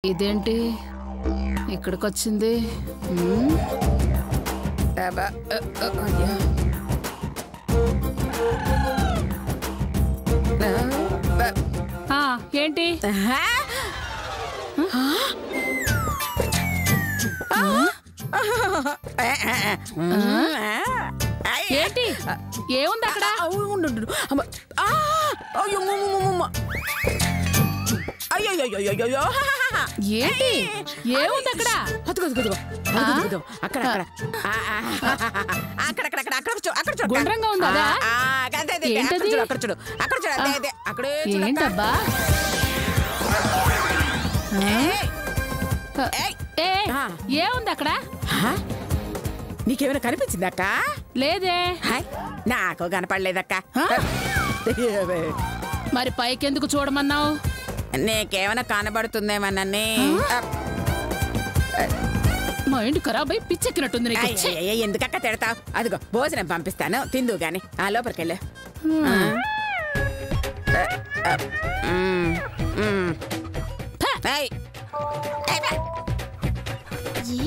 ఇదేంటి ఇక్కడికి వచ్చింది? ఏంటి ఏంటి ఏముంది అక్కడ? ఏంటి ఏముంది అక్కడ? గుండ్రంగా ఉందా? ఏంటది? ఏంటబ్బా? ఏముంది అక్కడ? నీకేమైనా కనిపించిందక్క? లేదే. నాకు కనపడలేదక్క. మరి పైకెందుకు చూడమన్నావు? నీకేమైనా కనబడుతుందేమోనని. మైండ్ ఖరాబ్ అయి పిచ్చెక్కినట్టుంది నీకు. ఎందుకక్క తిడతావు? అదిగో భోజనం పంపిస్తాను, తిందు గాని. లోపలికెళ్ళు.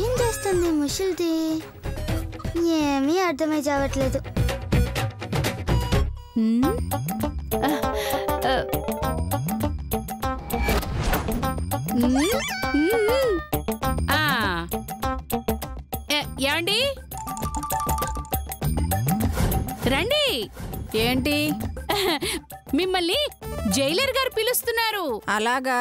ఏం చేస్తుంది ముషిల్ది? ఏమీ అర్థమై చావట్లేదు. ఏమండి రండి. ఏంటి? మిమ్మల్ని జైలర్ గారు పిలుస్తున్నారు. అలాగా?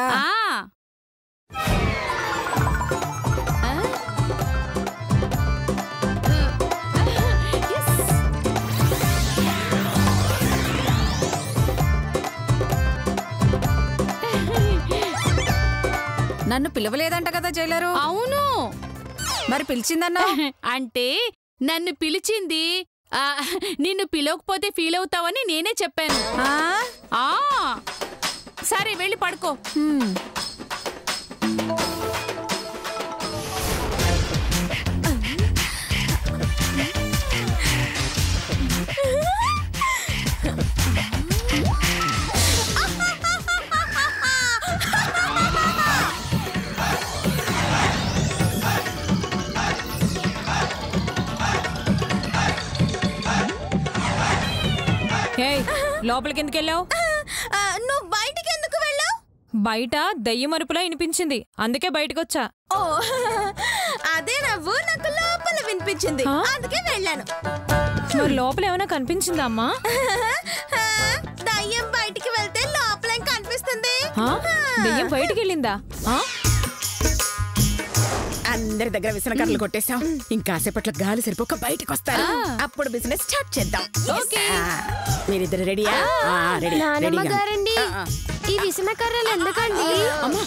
నన్ను పిలవలేదంట కదా జైలరు? అవును. మరి పిలిచిందన్నా? అంటే నన్ను పిలిచింది నిన్ను పిలవకపోతే ఫీల్ అవుతావని నేనే చెప్పాను. సరే వెళ్ళి పడుకో. లోపలికి ఎందుకు వెళ్ళావు? నువ్వు బయటికి ఎందుకు వెళ్ళావు? బయట దయ్యం అరుపులా వినిపించింది, అందుకే బయటకొచ్చా. ఓ అదే నవ్వు నాకు లోపల వినిపించింది, అందుకే వెళ్ళాను. మరి లోపల ఏమైనా కనిపించిందా అమ్మా? దయ్యం బయటికి వెళ్తే లోపల ఏం కనిపిస్తుంది? దయ్యం బయటికి వెళ్ళిందా? అందరి దగ్గర విసనకర్రలు కొట్టేశాం. ఇంకాసేపట్లో గాలి సరిపోక బయటకు వస్తారు. అప్పుడు బిజినెస్ స్టార్ట్ చేద్దాం. మీరిద్దరు రెడీయా? నానమ్మగారండి, ఈ విసనకర్రలు ఎందుకండి? అమ్మా,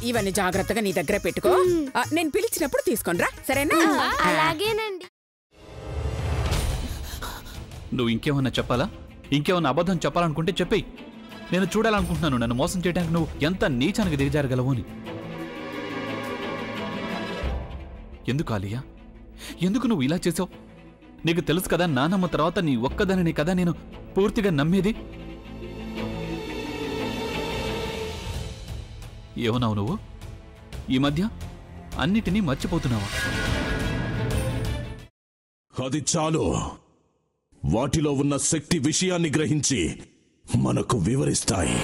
ఇవన్నీ జాగ్రత్తగా నీ దగ్గర పెట్టుకో. నేను పిలిచినప్పుడు తీసుకొనిరా, సరేనా? అలాగేనండి. నువ్వు ఇంకేమన్నా చెప్పాలా? ఇంకేమన్నా అబద్ధం చెప్పాలనుకుంటే చెప్పేయి. నేను చూడాలనుకుంటున్నాను నన్ను మోసం చేయడానికి నువ్వు ఎంత నీచానికి దిగజారగలవు అని. ఎందుకు ఆలియా, ఎందుకు నువ్వు ఇలా చేసావు? నీకు తెలుసు కదా నానమ్మ తర్వాత నీ ఒక్కదానిని కదా నేను పూర్తిగా నమ్మేది. ఏమన్నావు నువ్వు? ఈ మధ్య అన్నిటినీ మర్చిపోతున్నావా? అది చాలు. వాటిలో ఉన్న శక్తి విషయాన్ని గ్రహించి మనకు వివరిస్తాయి.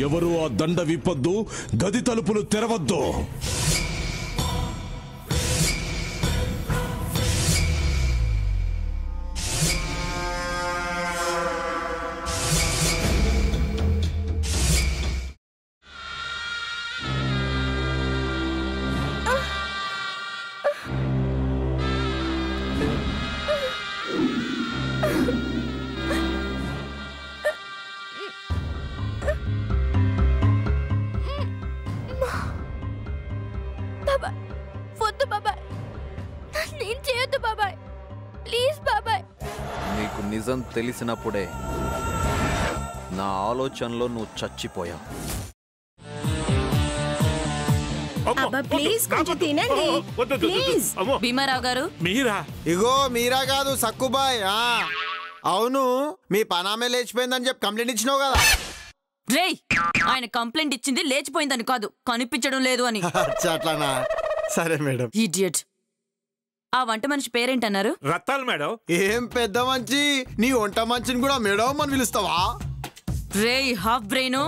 ఎవరు ఆ దండ విప్పొద్దు, గది తలుపులు తెరవద్దు. నీకు నిజం తెలిసినప్పుడే నా ఆలోచనలో నువ్వు చచ్చిపోయావు. ప్లీజ్ కొంచెం తినండి. భీమారావు గారు మీరా? ఇగో మీరా కాదు సక్కుబాయ్. అవును మీ పనామే లేచిపోయిందని చెప్పి కంప్లైంట్ ఇచ్చినావు కదా. రేయ్, ఆయన కంప్లైంట్ ఇచ్చింది లేచిపోయిందని కాదు, కనిపించడం లేదు అని. అట్లానా? సరే మేడం. ఇడియట్. ఆ వంట మనిషి పేరేంటన్నారు? రత్తాలు మేడం. ఏం పెద్ద మంచి, నీ వంట మంచిని కూడా మేడం అని పిలుస్తావా? రేయ్ హాఫ్ బ్రెయిన్,